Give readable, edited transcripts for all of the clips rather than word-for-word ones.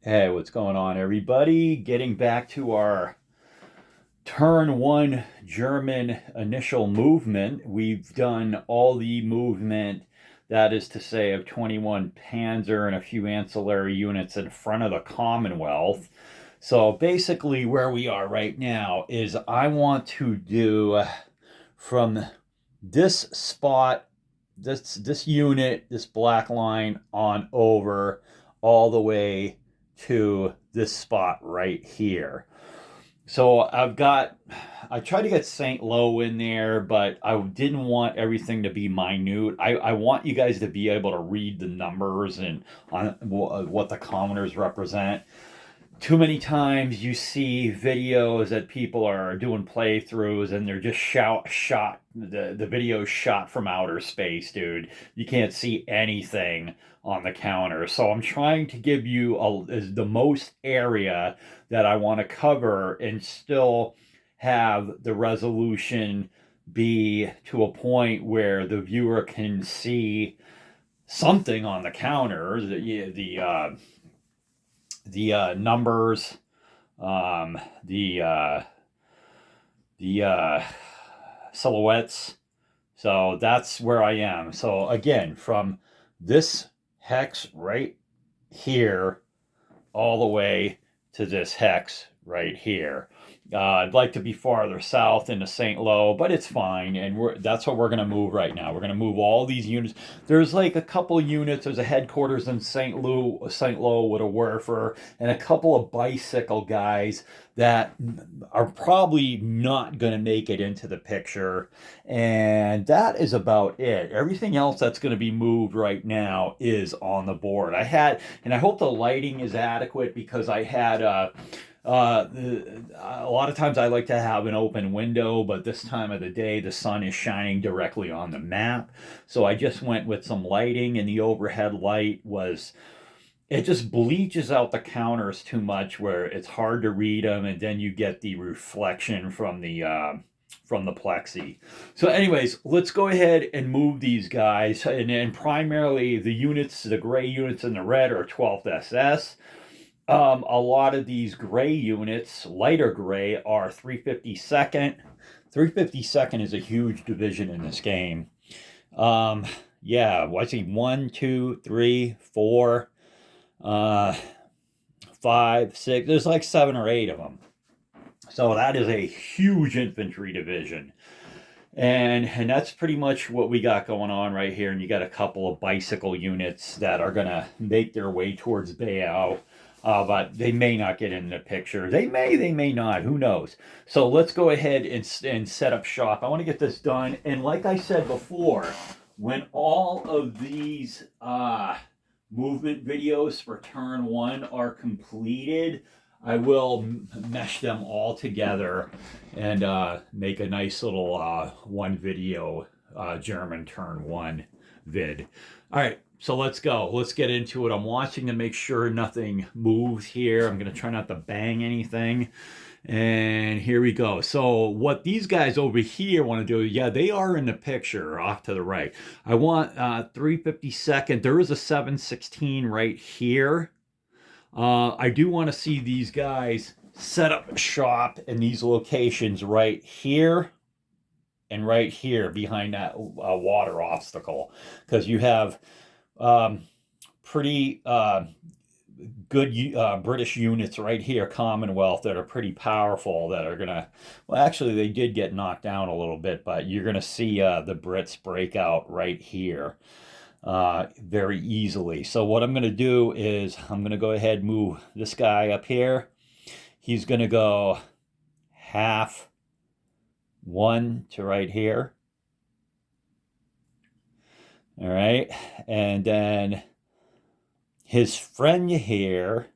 Hey, what's going on, everybody? Getting back to our turn one German initial movement. We've done all the movement, that is to say, of 21 Panzer and a few ancillary units in front of the Commonwealth. So basically, where we are right now is I want to do from this spot, this unit, this black line on over all the way to this spot right here. So I tried to get St. Lo in there, but I didn't want everything to be minute. I want you guys to be able to read the numbers and on what the commoners represent. Too many times you see videos that people are doing playthroughs and they're just shot the video shot from outer space, dude. You can't see anything on the counter. So I'm trying to give you the most area that I want to cover and still have the resolution be to a point where the viewer can see something on the counter, the numbers, um, the uh, the silhouettes. So that's where I am. So again, from this hex right here all the way to this hex right here. I'd like to be farther south into St. Lo, but it's fine, and that's what we're going to move right now. We're going to move all these units. There's like a couple units. There's a headquarters in St. Lo with a Werfer, and a couple of bicycle guys that are probably not going to make it into the picture. And that is about it. Everything else that's going to be moved right now is on the board. And I hope the lighting is adequate because I had a lot of times I like to have an open window, but this time of the day the sun is shining directly on the map. So I just went with some lighting, and the overhead light was it just bleaches out the counters too much where it's hard to read them, and then you get the reflection from the plexi. So anyways, let's go ahead and move these guys, and primarily the units, the gray units in the red are 12th SS. A lot of these gray units, lighter gray, are 352nd. 352nd is a huge division in this game. Um, yeah, I see one, two, three, four, uh, five, six. There's like seven or eight of them. So that is a huge infantry division. And that's pretty much what we got going on right here. And you got a couple of bicycle units that are going to make their way towards Bayou. But they may not get in the picture. They may not. Who knows? So let's go ahead and set up shop. I want to get this done. And like I said before, when all of these movement videos for turn one are completed, I will mesh them all together and make a nice little one video German turn one vid. All right, so let's go. Let's get into it. I'm watching to make sure nothing moves here. I'm going to try not to bang anything. And here we go. So what these guys over here want to do, yeah, they are in the picture off to the right. I want 352nd. There is a 716 right here. I do want to see these guys set up shop in these locations right here and right here behind that water obstacle, because you have um, pretty good British units right here, Commonwealth, that are pretty powerful, that are gonna, well, actually they did get knocked down a little bit, but you're gonna see the Brits break out right here very easily. So what I'm going to do is I'm going to go ahead and move this guy up here. He's going to go half one to right here. All right. And then his friend here,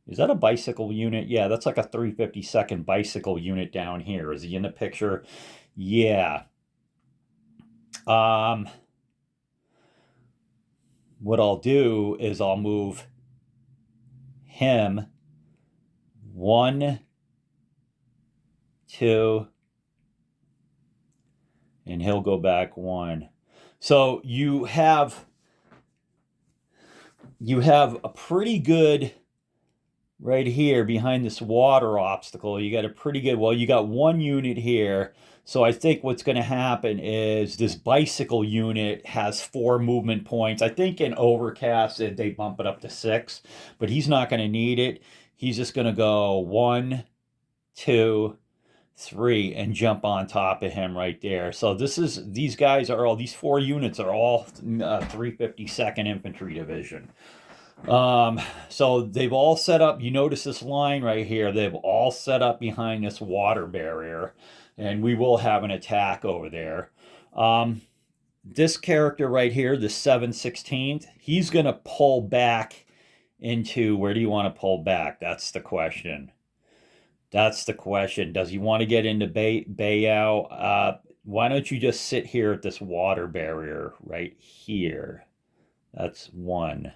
is that a bicycle unit? Yeah, that's like a 352nd bicycle unit down here. Is he in the picture? Yeah. Um, what I'll do is I'll move him one, two, and he'll go back one. So you have a pretty good right here behind this water obstacle. You got a pretty good, well, you got one unit here. So I think what's going to happen is this bicycle unit has 4 movement points. I think in Overcast they bump it up to 6, but he's not going to need it. He's just going to go 1, 2, 3 and jump on top of him right there. So these guys are all, these 4 units are all 352nd Infantry Division. So they've all set up, you notice this line right here, they've all set up behind this water barrier, and we will have an attack over there. This character right here, the 716th, he's going to pull back into, where do you want to pull back? That's the question. That's the question. Does he want to get into Bayou? Why don't you just sit here at this water barrier right here? That's 1.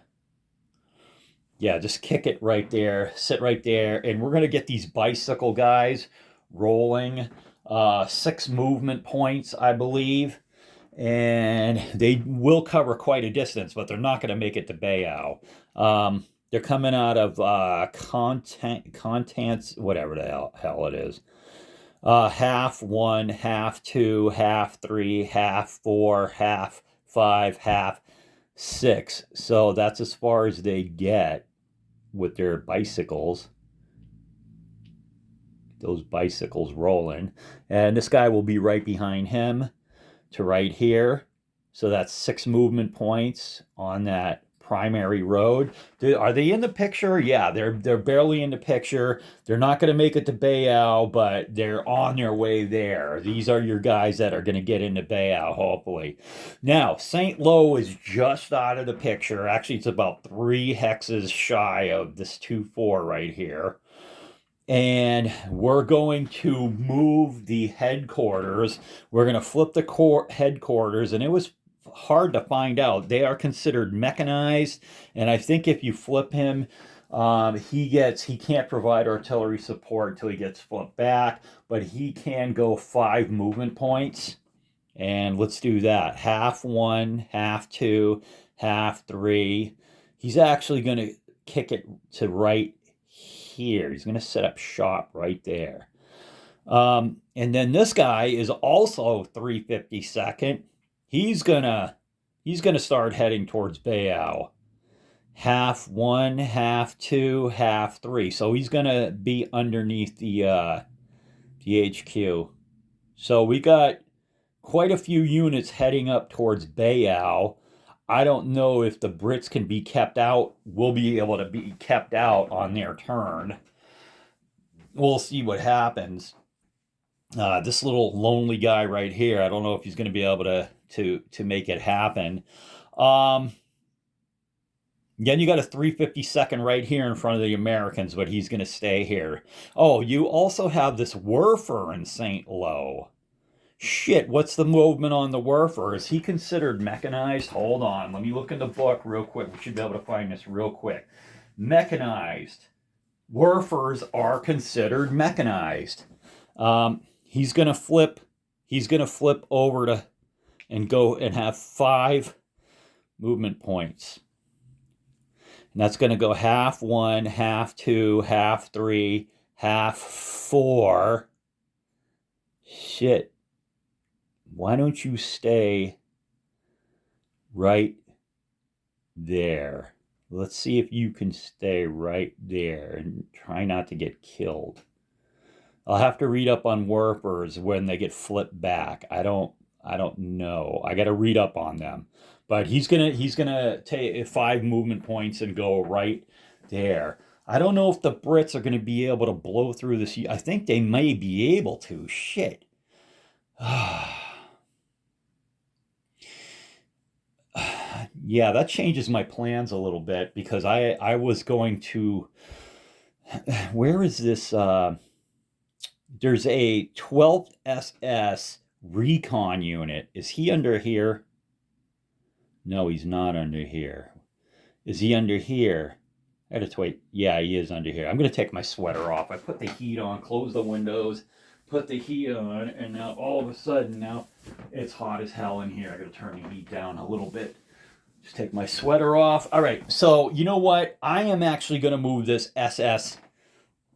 Yeah, just kick it right there, sit right there, and we're going to get these bicycle guys rolling. 6 movement points, I believe, and they will cover quite a distance, but they're not going to make it to Bayou. They're coming out of contents, whatever the hell it is. Half 1, half 2, half 3, half 4, half 5, half 6. So that's as far as they get with their bicycles. Those bicycles rolling. And this guy will be right behind him to right here. So that's 6 movement points on that primary road. Are they in the picture? Yeah, they're barely in the picture. They're not going to make it to Bayou, but they're on their way there. These are your guys that are going to get into Bayou, hopefully. Now, St. Lo is just out of the picture. Actually, it's about 3 hexes shy of this 2-4 right here. And we're going to move the headquarters. We're going to flip the headquarters, and it was hard to find out. They are considered mechanized, and I think if you flip him, he can't provide artillery support until he gets flipped back, but he can go 5 movement points. And let's do that. Half 1, half 2, half 3. He's actually going to kick it to right here. He's going to set up shop right there. And then this guy is also 352nd. He's gonna start heading towards Bayou. Half 1, half 2, half 3. So he's gonna be underneath the HQ. So we got quite a few units heading up towards Bayou. I don't know if the Brits can be kept out. We'll be able to be kept out on their turn. We'll see what happens. This little lonely guy right here, I don't know if he's going to be able to make it happen. Then you got a 352nd right here in front of the Americans, but he's going to stay here. Oh, you also have this Werfer in St. Lo. Shit, what's the movement on the Werfer? Is he considered mechanized? Hold on, let me look in the book real quick. We should be able to find this real quick. Mechanized. Werfers are considered mechanized. He's gonna flip over to and go and have 5 movement points. And that's gonna go half 1, half 2, half 3, half 4. Shit. Why don't you stay right there? Let's see if you can stay right there and try not to get killed. I'll have to read up on Werfers when they get flipped back. I don't know. I got to read up on them. But he's gonna take 5 movement points and go right there. I don't know if the Brits are going to be able to blow through this. I think they may be able to. Shit. Yeah, that changes my plans a little bit because I was going to. Where is this? There's a 12th SS recon unit. Is he under here? No, he's not under here. Is he under here? I had to wait. Yeah, he is under here. I'm going to take my sweater off. I put the heat on, close the windows, put the heat on, and now all of a sudden now it's hot as hell in here. I got to turn the heat down a little bit. Just take my sweater off. All right, so you know what? I am actually going to move this SS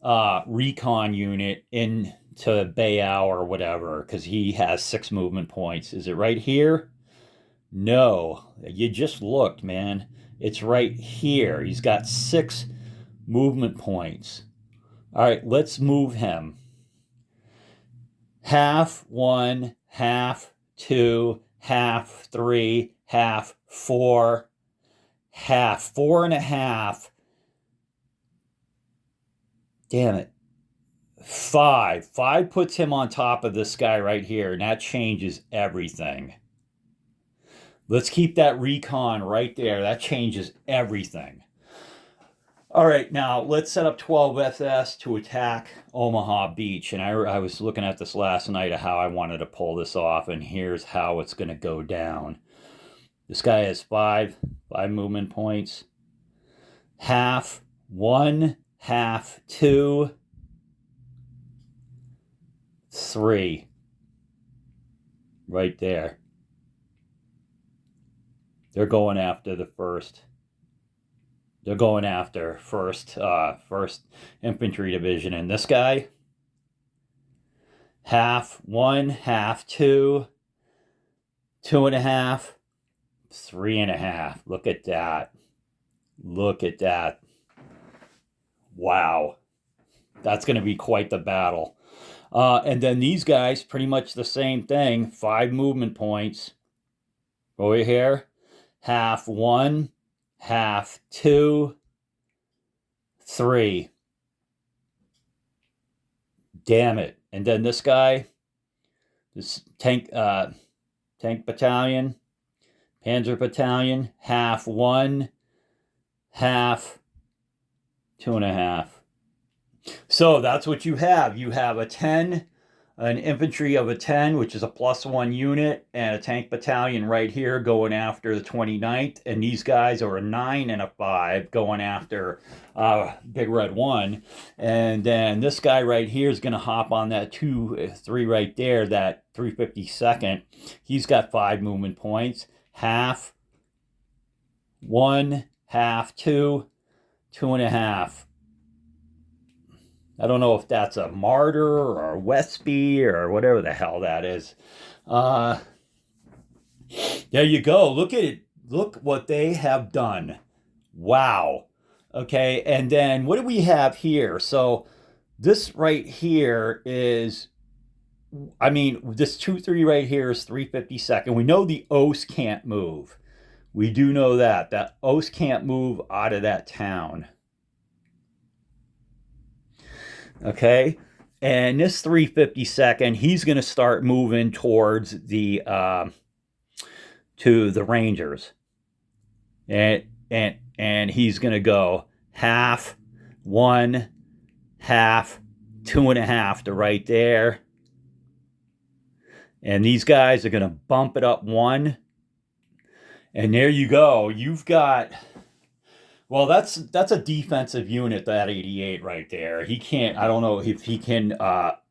recon unit into Bayou or whatever, because he has 6 movement points. Is it right here? No, you just looked, man. It's right here. He's got 6 movement points. All right, let's move him. Half 1, half 2, half 3, half 4, half 4.5. Damn it. 5. 5 puts him on top of this guy right here, and that changes everything. Let's keep that recon right there. That changes everything. All right, now let's set up 12SS to attack Omaha Beach. And I was looking at this last night of how I wanted to pull this off, and here's how it's going to go down. This guy has 5 movement points. Half 1, half 2, 3. Right there. They're going after the first. They're going after first infantry division, and this guy, half 1, half 2, 2.5, 3.5. Look at that. Look at that. Wow. That's going to be quite the battle. And then these guys, pretty much the same thing. 5 movement points. Over here. Half 1, half 2, 3. Damn it. And then this guy, this tank battalion, Panzer battalion, half 1, half 2.5. So that's what you have. You have a 10, an infantry of a 10, which is a +1 unit, and a tank battalion right here going after the 29th. And these guys are a 9 and a 5 going after Big Red 1. And then this guy right here is going to hop on that 2-3 right there, that 352nd. He's got 5 movement points. Half 1, half 2, 2.5. I don't know if that's a Martyr or a Westby or whatever the hell that is. There you go. Look at it. Look what they have done. Wow. Okay, and then what do we have here? So this right here is, I mean, this 2-3 right here is 352nd. We know the OS can't move. We do know that. That OS can't move out of that town. Okay, and this 352nd, he's going to start moving towards the to the Rangers, and he's going to go half 1, half 2.5 to right there, and these guys are going to bump it up 1, and there you go. You've got. Well, that's a defensive unit, that 88 right there. He can't, I don't know if he can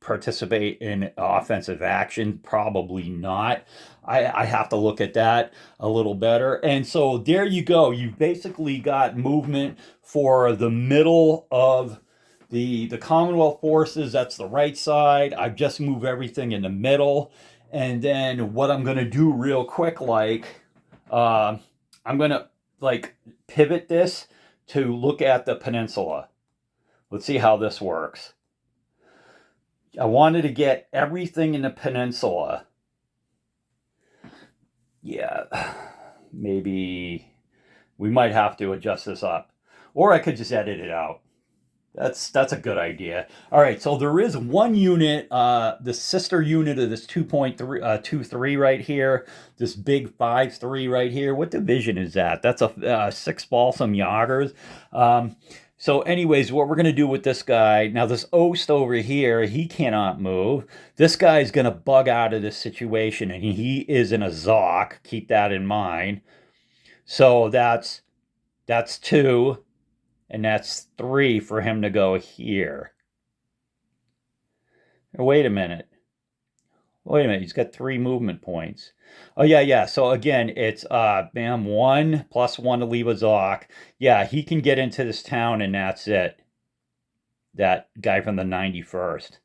participate in offensive action. Probably not. I have to look at that a little better. And so there you go. You've basically got movement for the middle of the Commonwealth forces. That's the right side. I've just moved everything in the middle. And then what I'm going to do real quick, I'm going to pivot this to look at the peninsula. Let's see how this works. I wanted to get everything in the peninsula. Yeah, maybe we might have to adjust this up, or I could just edit it out. That's a good idea. All right, so there is one unit, the sister unit of this 2.23 right here, this big 5.3 right here. What division is that? That's a 6 Balsam Jagers. So anyways, what we're going to do with this guy, now this Ost over here, he cannot move. This guy's going to bug out of this situation, and he is in a Zoc. Keep that in mind. So that's 2. And that's 3 for him to go here. Wait a minute. He's got 3 movement points. Oh, yeah. So again, it's bam, 1 +1 to leave a Zoc. Yeah, he can get into this town, and that's it. that guy from the 91st.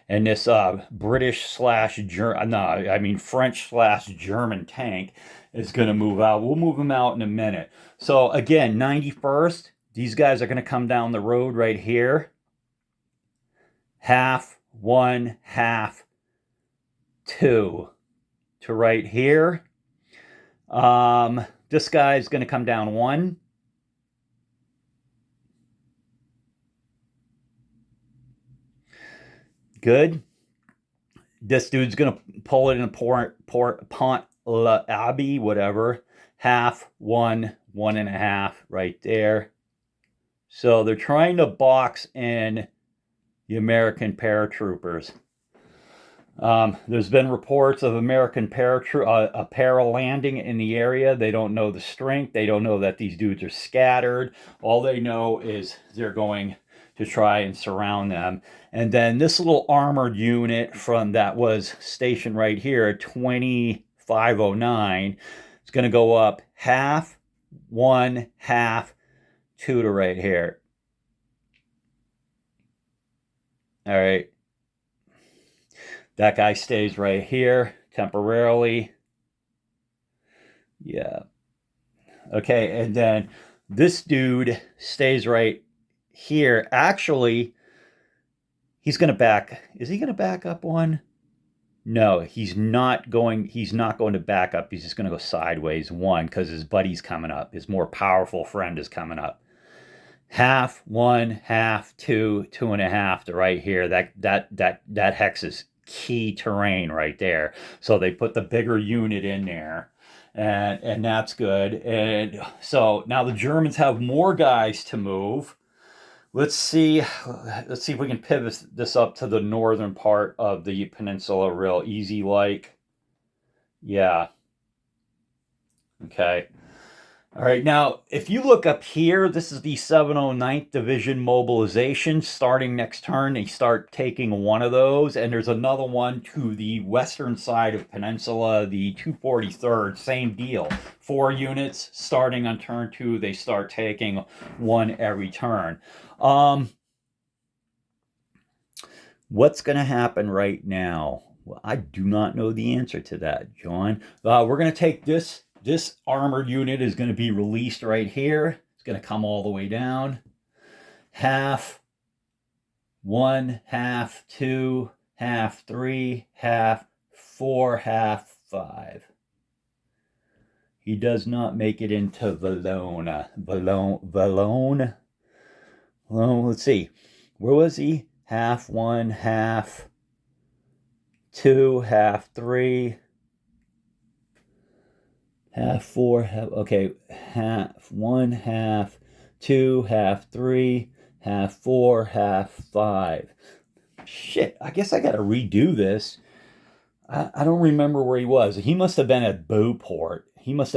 And this British slash German, no, I mean French slash German tank is going to move out. We'll move them out in a minute. So again, 91st, these guys are going to come down the road right here. Half, one, half, two to right here. This guy's going to come down one. Good. This dude's going to pull it in Pont l'Abbey, whatever. Half, one, one and a half right there. So they're trying to box in the American paratroopers. There's been reports of American para landing in the area. They don't know the strength. They don't know that these dudes are scattered. All they know is they're going to try and surround them. And then this little armored unit from that was stationed right here at 2509 is going to go up half, one, half, two to right here. All right. That guy stays right here temporarily. Yeah. Okay, and then this dude stays right here. Actually, he's going to back. Is he going to back up one? No, he's not going to back up. He's just going to go sideways one because his buddy's coming up. His more powerful friend is coming up. Half, one, half, two, two and a half to right here. That hex is key terrain right there. So they put the bigger unit in there, and that's good. And so now the Germans have more guys to move. Let's see if we can pivot this up to the northern part of the peninsula real easy like. Yeah. Okay. All right, now, if you look up here, this is the 709th Division mobilization. Starting next turn, they start taking one of those, and there's another one to the western side of Peninsula, the 243rd, same deal. 4 units, starting on turn 2, they start taking one every turn. What's going to happen right now? Well, I do not know the answer to that, John. We're going to take this armored unit is going to be released right here. It's going to come all the way down. Half, one, half, two, half, three, half, four, half, five. He does not make it into Valona. Valone. Well, let's see. Where was he? Half, one, half, two, half, three, half, four, half, okay, half, one, half, two, half, three, half, four, half, five. Shit, I guess I gotta redo this. I don't remember where he was. He must have been at Beauport. Let's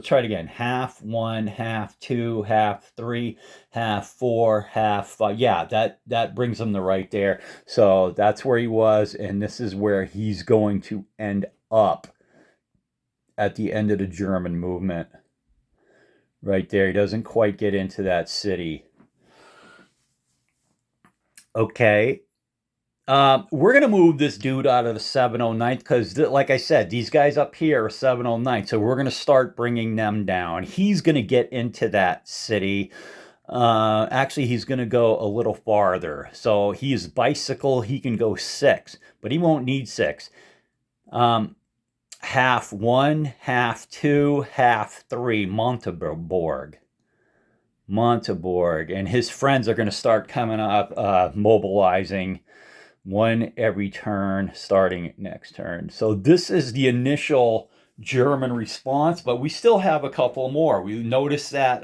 try it again. Half, one, half, two, half, three, half, four, half, five. Yeah, that brings him to right there. So that's where he was, and this is where he's going to end up at the end of the German movement. Right there. He doesn't quite get into that city. Okay. We're going to move this dude out of the 709th because, like I said, these guys up here are 709th. So we're going to start bringing them down. He's going to get into that city. Actually, he's going to go a little farther. So he's bicycle. He can go 6, but he won't need 6. Half, one, half, two, half, three, Montaborg. And his friends are going to start coming up, mobilizing one every turn starting next turn. So this is the initial German response, but we still have a couple more. We noticed that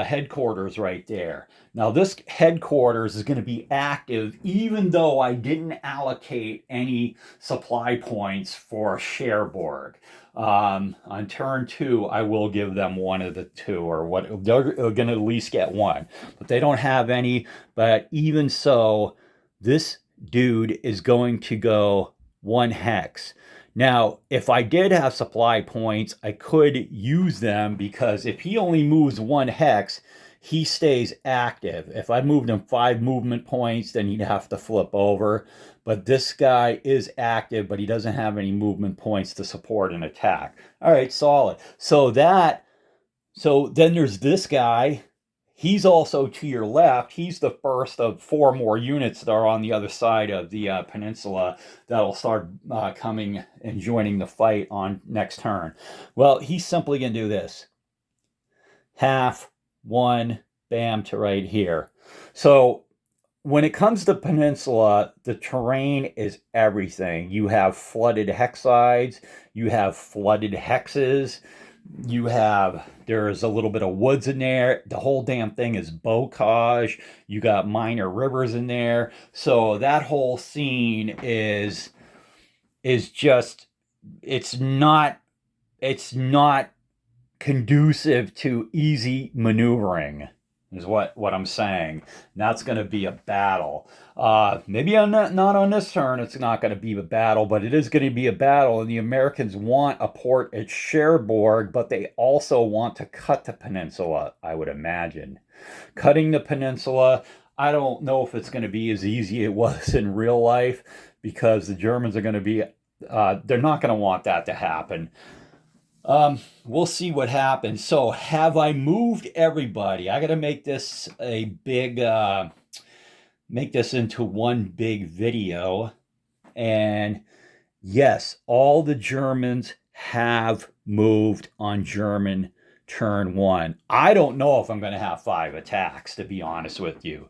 headquarters right there. Now this headquarters is going to be active even though I didn't allocate any supply points for Cherbourg. On turn 2, I will give them one of the 2, or what they're going to at least get one, but they don't have any. But even so, this dude is going to go 1 hex. Now, if I did have supply points, I could use them because if he only moves 1 hex, he stays active. If I moved him 5 movement points, then he'd have to flip over. But this guy is active, but he doesn't have any movement points to support an attack. All right, solid. So then there's this guy. He's also to your left. He's the first of 4 more units that are on the other side of the peninsula that'll start coming and joining the fight on next turn. Well, he's simply going to do this. Half, 1, bam, to right here. So when it comes to peninsula, the terrain is everything. You have flooded hexsides. You have flooded hexes. There's a little bit of woods in there. The whole damn thing is bocage. You got minor rivers in there. So that whole scene is just, it's not conducive to easy maneuvering, is what I'm saying. That's going to be a battle. Maybe not on this turn, it's not going to be a battle, but it is going to be a battle, and the Americans want a port at Cherbourg, but they also want to cut the peninsula, I would imagine. Cutting the peninsula, I don't know if it's going to be as easy as it was in real life, because the Germans are going to be, they're not going to want that to happen. We'll see what happens. So have I moved everybody? I got to make this make this into one big video. And yes, all the Germans have moved on German turn 1. I don't know if I'm going to have 5 attacks, to be honest with you.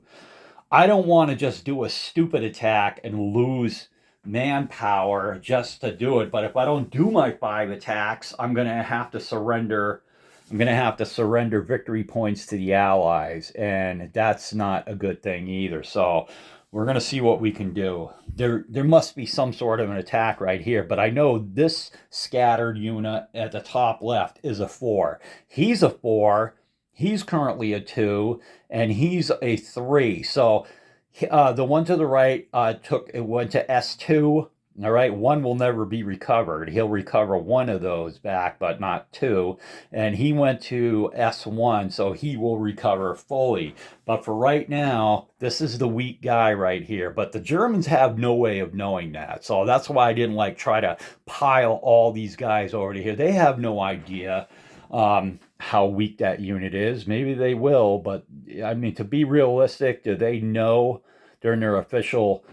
I don't want to just do a stupid attack and lose manpower just to do it. But if I don't do my 5 attacks, I'm going to have to surrender. I'm going to have to surrender victory points to the Allies, and that's not a good thing either. So we're going to see what we can do. There must be some sort of an attack right here, but I know this scattered unit at the top left is a 4. He's a 4. He's currently a 2, and he's a 3. So the one to the right went to S2. All right, 1 will never be recovered. He'll recover 1 of those back, but not 2. And he went to S1, so he will recover fully. But for right now, this is the weak guy right here. But the Germans have no way of knowing that. So that's why I didn't try to pile all these guys over to here. They have no idea how weak that unit is. Maybe they will, but I mean, to be realistic, do they know during their official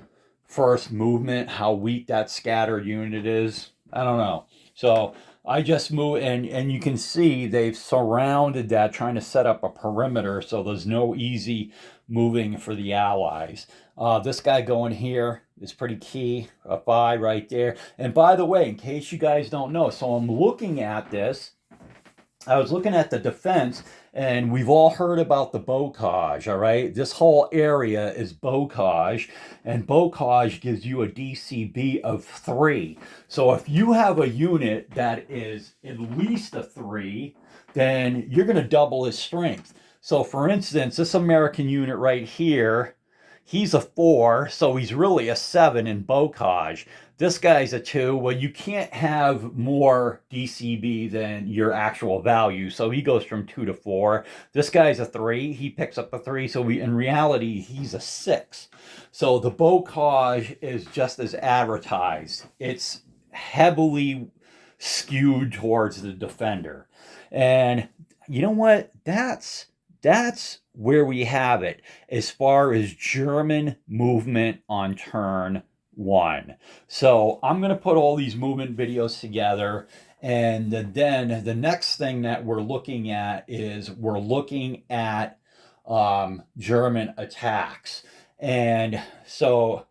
first movement how weak that scattered unit is? I don't know. So I just moved, and you can see they've surrounded that, trying to set up a perimeter so there's no easy moving for the Allies. This guy going here is pretty key, a 5 right there. And by the way, in case you guys don't know, so I'm looking at this. I was looking at the defense, and we've all heard about the bocage, all right? This whole area is bocage, and bocage gives you a DCB of 3. So if you have a unit that is at least a 3, then you're going to double his strength. So for instance, this American unit right here, he's a 4, so he's really a 7 in bocage. This guy's a 2. Well, you can't have more DCB than your actual value, so he goes from 2 to 4. This guy's a 3. He picks up a 3, so in reality, he's a 6. So the bocage is just as advertised. It's heavily skewed towards the defender. And you know what? That's where we have it as far as German movement on turn 1. So I'm going to put all these movement videos together, and then the next thing that we're looking at is we're looking at German attacks. And so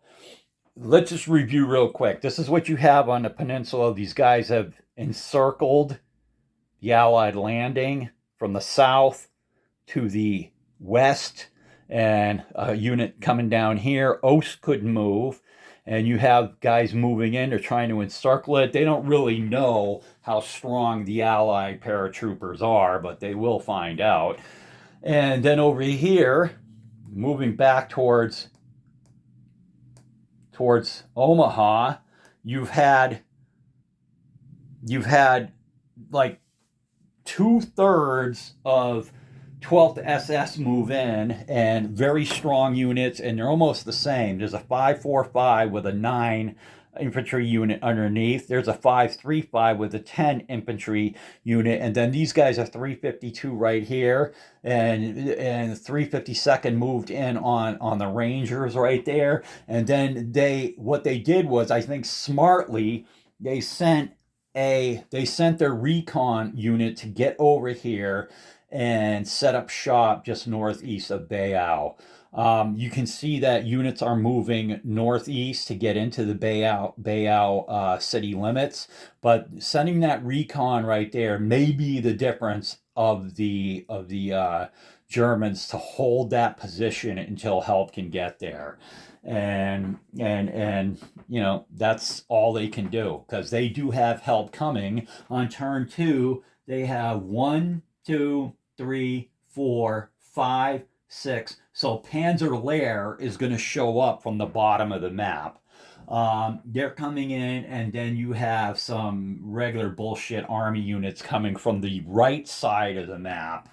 let's just review real quick. This is what you have on the peninsula. These guys have encircled the Allied landing from the south to the west, and a unit coming down here. Ost couldn't move, and you have guys moving in. They're trying to encircle it. They don't really know how strong the Allied paratroopers are, but they will find out. And then over here, moving back towards Omaha, you've had like 2/3 of 12th SS move in, and very strong units, and they're almost the same. There's a 545 with a 9 infantry unit underneath. There's a 535 with a 10 infantry unit, and then these guys are 352 right here, and 352nd moved in on the Rangers right there. And then what they did was, I think smartly, they sent their recon unit to get over here and set up shop just northeast of Bayao. You can see that units are moving northeast to get into the Bayao city limits, but sending that recon right there may be the difference of the Germans to hold that position until help can get there. And that's all they can do, because they do have help coming on turn 2. They have 1, 2, 3, 4, 5, 6. So Panzer Lehr is going to show up from the bottom of the map. They're coming in, and then you have some regular bullshit army units coming from the right side of the map.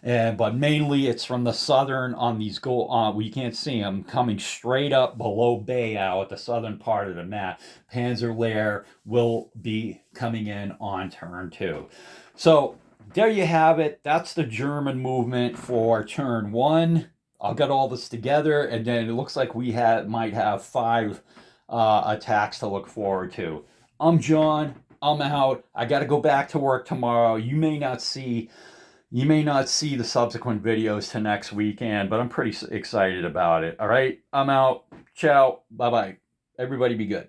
But mainly it's from the southern on these we can't see them, coming straight up below Bayao at the southern part of the map. Panzer Lehr will be coming in on turn 2. So there you have it. That's the German movement for turn 1. I'll get all this together, and then it looks like we might have 5 attacks to look forward to. I'm John. I'm out. I got to go back to work tomorrow. You may not see the subsequent videos to next weekend, but I'm pretty excited about it. All right, I'm out. Ciao. Bye-bye. Everybody be good.